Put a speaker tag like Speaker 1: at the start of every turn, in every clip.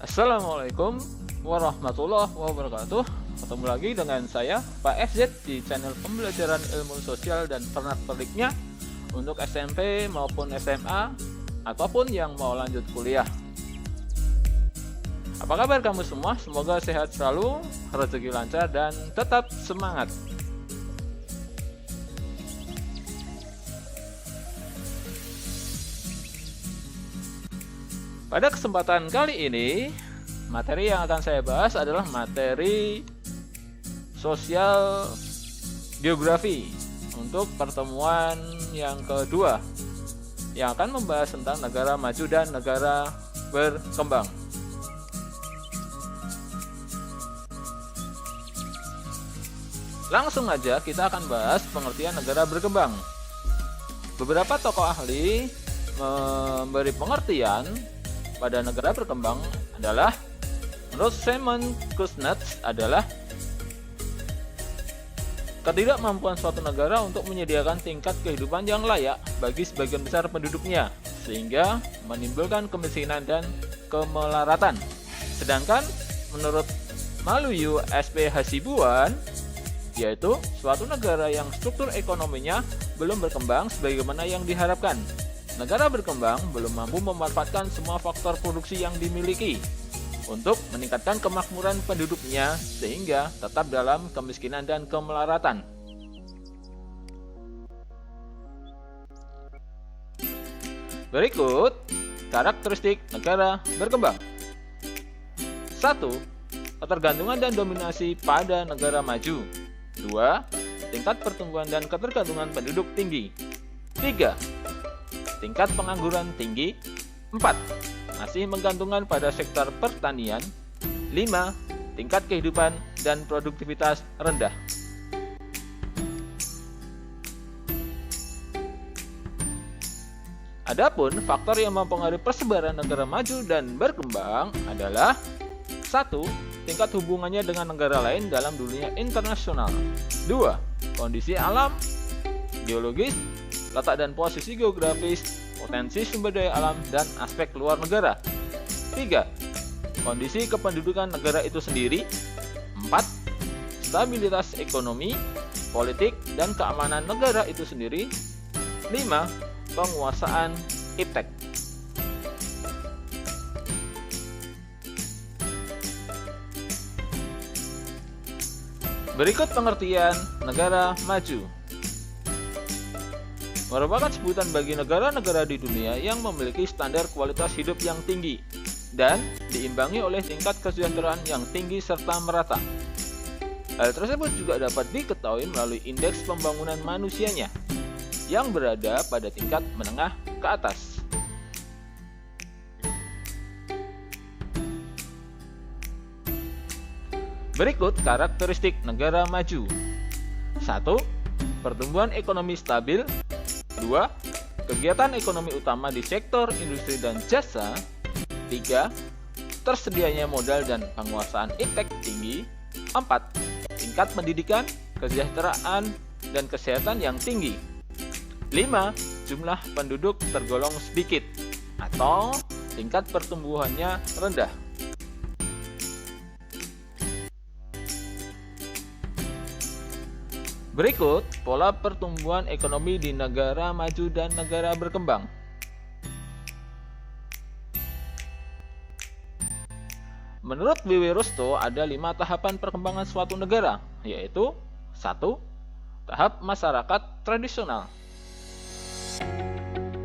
Speaker 1: Assalamualaikum warahmatullahi wabarakatuh. Ketemu lagi dengan saya Pak FZ di channel pembelajaran ilmu sosial dan pernak-perniknya untuk SMP maupun SMA ataupun yang mau lanjut kuliah. Apa kabar kamu semua? Semoga sehat selalu, rezeki lancar dan tetap semangat. Pada kesempatan kali ini, materi yang akan saya bahas adalah materi sosial geografi untuk pertemuan yang kedua yang akan membahas tentang negara maju dan negara berkembang. Langsung aja kita akan bahas pengertian negara berkembang. Beberapa tokoh ahli memberi pengertian pada negara berkembang adalah, menurut Simon Kuznets, adalah ketidakmampuan suatu negara untuk menyediakan tingkat kehidupan yang layak bagi sebagian besar penduduknya, sehingga menimbulkan kemiskinan dan kemelaratan. Sedangkan menurut Maluyu SP Hasibuan, yaitu suatu negara yang struktur ekonominya belum berkembang sebagaimana yang diharapkan. Negara berkembang belum mampu memanfaatkan semua faktor produksi yang dimiliki untuk meningkatkan kemakmuran penduduknya sehingga tetap dalam kemiskinan dan kemelaratan. Berikut karakteristik negara berkembang. 1. Ketergantungan dan dominasi pada negara maju. 2. Tingkat pertumbuhan dan ketergantungan penduduk tinggi. 3. Tingkat pengangguran tinggi. 4. Masih menggantungkan pada sektor pertanian. 5. Tingkat kehidupan dan produktivitas rendah. Adapun faktor yang mempengaruhi persebaran negara maju dan berkembang adalah 1. Tingkat hubungannya dengan negara lain dalam dunia internasional. 2. Kondisi alam, geologis, letak dan posisi geografis, potensi sumber daya alam, dan aspek luar negara. 3. Kondisi kependudukan negara itu sendiri. 4. Stabilitas ekonomi, politik, dan keamanan negara itu sendiri. 5. Penguasaan iptek. Berikut pengertian negara maju. Merupakan sebutan bagi negara-negara di dunia yang memiliki standar kualitas hidup yang tinggi dan diimbangi oleh tingkat kesejahteraan yang tinggi serta merata. Hal tersebut juga dapat diketahui melalui indeks pembangunan manusianya yang berada pada tingkat menengah ke atas. Berikut karakteristik negara maju. 1. Pertumbuhan ekonomi stabil. 2. Kegiatan ekonomi utama di sektor industri dan jasa. 3. Tersedianya modal dan penguasaan iptek tinggi. 4. Tingkat pendidikan, kesejahteraan, dan kesehatan yang tinggi. 5. Jumlah penduduk tergolong sedikit atau tingkat pertumbuhannya rendah. Berikut pola pertumbuhan ekonomi di negara maju dan negara berkembang. Menurut W.W. Rostow, ada 5 tahapan perkembangan suatu negara, yaitu 1. Tahap masyarakat tradisional.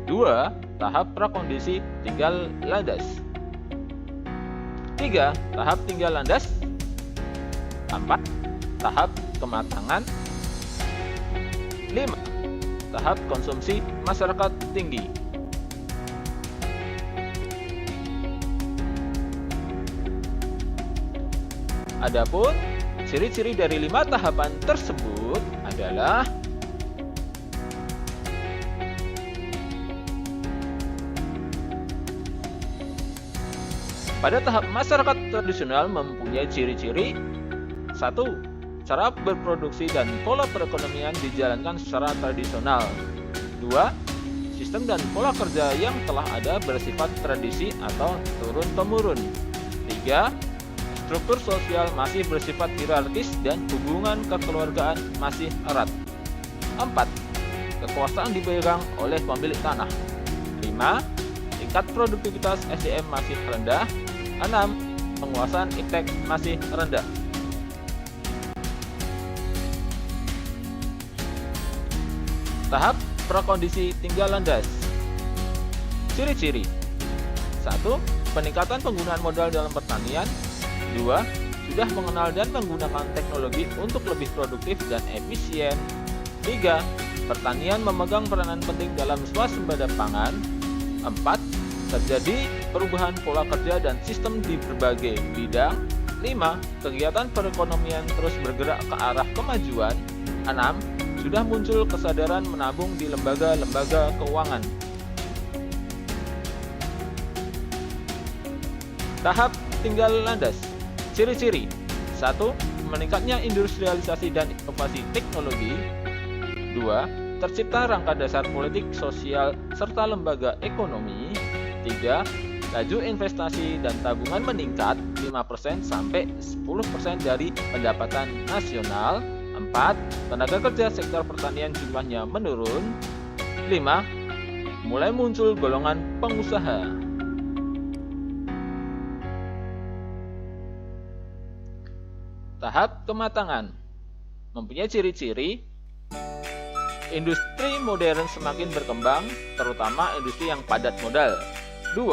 Speaker 1: 2. Tahap prakondisi tinggal landas. 3. Tahap tinggal landas. 4. Tahap kematangan. 5. Tahap konsumsi masyarakat tinggi. Adapun ciri-ciri dari 5 tahapan tersebut adalah: pada tahap masyarakat tradisional mempunyai ciri-ciri: 1. Cara berproduksi dan pola perekonomian dijalankan secara tradisional. 2. Sistem dan pola kerja yang telah ada bersifat tradisi atau turun-temurun. 3. Struktur sosial masih bersifat hierarkis dan hubungan kekeluargaan masih erat. 4. Kekuasaan dipegang oleh pemilik tanah. 5. Tingkat produktivitas SDM masih rendah. 6. Penguasaan iptek masih rendah. Tahap prakondisi tinggal landas. Ciri-ciri. 1. Peningkatan penggunaan modal dalam pertanian. 2. Sudah mengenal dan menggunakan teknologi untuk lebih produktif dan efisien. 3. Pertanian memegang peranan penting dalam swasembada pangan. 4. Terjadi perubahan pola kerja dan sistem di berbagai bidang. 5. Kegiatan perekonomian terus bergerak ke arah kemajuan. 6. Sudah muncul kesadaran menabung di lembaga-lembaga keuangan. Tahap tinggal landas. Ciri-ciri. 1. Meningkatnya industrialisasi dan inovasi teknologi. 2. Tercipta rangka dasar politik, sosial, serta lembaga ekonomi. 3. Laju investasi dan tabungan meningkat 5% sampai 10% dari pendapatan nasional. 4. Tenaga kerja sektor pertanian jumlahnya menurun. 5. Mulai muncul golongan pengusaha. Tahap kematangan. Mempunyai ciri-ciri. Industri modern semakin berkembang, terutama industri yang padat modal. 2.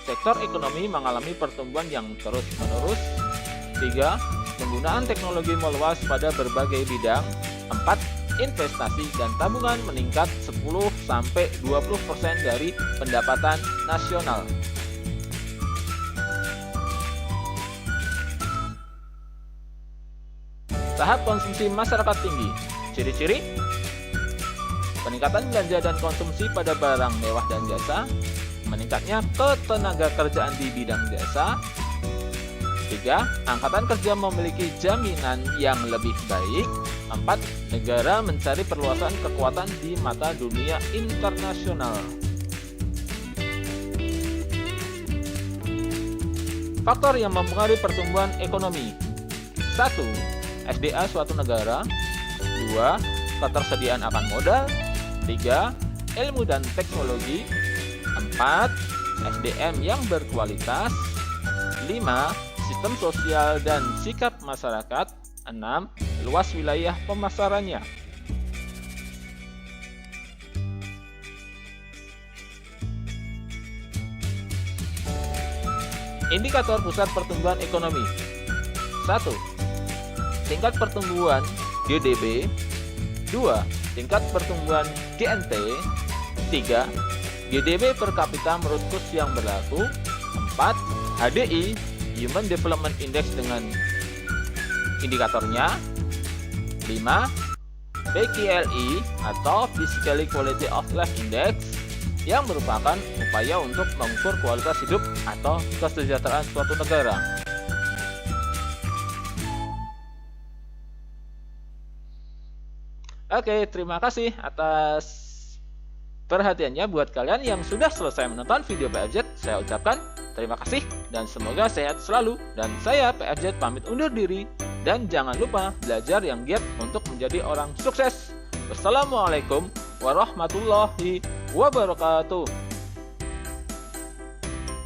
Speaker 1: Sektor ekonomi mengalami pertumbuhan yang terus-menerus. 3. Penggunaan teknologi meluas pada berbagai bidang. 4. Investasi dan tabungan meningkat 10-20% dari pendapatan nasional. Tahap konsumsi masyarakat tinggi. Ciri-ciri. Peningkatan belanja dan konsumsi pada barang mewah dan jasa. Meningkatnya ketenaga kerjaan di bidang jasa. 3. Angkatan kerja memiliki jaminan yang lebih baik. 4. Negara mencari perluasan kekuatan di mata dunia internasional. Faktor yang mempengaruhi pertumbuhan ekonomi. 1. SDA suatu negara. 2. Ketersediaan akan modal. 3. Ilmu dan teknologi. 4. SDM yang berkualitas. 5. Sistem sosial dan sikap masyarakat. 6. Luas wilayah pemasarannya. Indikator pusat pertumbuhan ekonomi. 1. Tingkat pertumbuhan GDP. 2. Tingkat pertumbuhan GNT. 3. GDP per kapita menurut kurs yang berlaku. 4. HDI Human Development Index dengan indikatornya. 5. PQLI atau Physically Quality of Life Index yang merupakan upaya untuk mengukur kualitas hidup atau kesejahteraan suatu negara. Oke, terima kasih atas perhatiannya. Buat kalian yang sudah selesai menonton video PRJ, saya ucapkan terima kasih dan semoga sehat selalu. Dan saya PRJ pamit undur diri. Dan jangan lupa belajar yang giat untuk menjadi orang sukses. Wassalamualaikum warahmatullahi wabarakatuh.